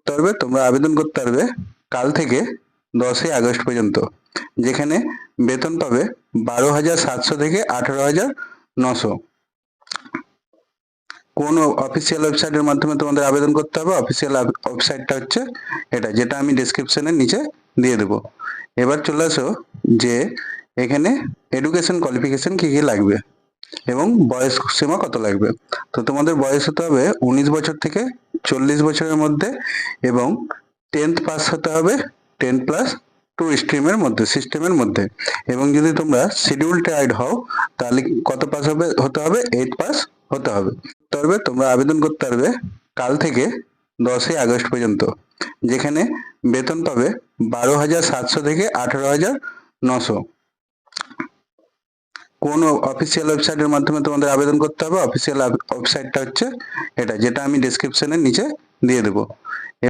তবে তোমরা আবেদন করতে পারবে কাল থেকে 10ই আগস্ট পর্যন্ত, যেখানে বেতন পাবে 12,700 থেকে 18,900। কোন অফিসিয়াল ওয়েবসাইটের মাধ্যমে তোমাদের আবেদন করতে হবে? অফিসিয়াল ওয়েবসাইটটা হচ্ছে এটা, যেটা আমি ডেসক্রিপশনের নিচে দিয়ে দেবো। এবার চলে আসো যে এখানে এডুকেশন কোয়ালিফিকেশন কি কি লাগবে এবং বয়স সীমা কত লাগবে। তো তোমাদের বয়স হতে হবে 19 বছর থেকে 40 বছরের মধ্যে এবং 10th পাস হতে হবে 10+2 স্ট্রিমের মধ্যে, সিস্টেমের মধ্যে। এবং যদি তোমরা শিডিউল ট্রাইড হও তাহলে কত পাস হতে হবে 8 পাস হতে হবে। তবে তোমরা আবেদন করতে পারবে কাল থেকে 10ই আগস্ট পর্যন্ত, যেখানে বেতন পাবে 12,700 থেকে 18,900। কোন অফিসিয়াল ওয়েবসাইটের মাধ্যমে তোমাদের আবেদন করতে হবে? অফিসিয়াল ওয়েবসাইটটা হচ্ছে এটা, যেটা আমি ডেসক্রিপশনের নিচে দিয়ে দেবো।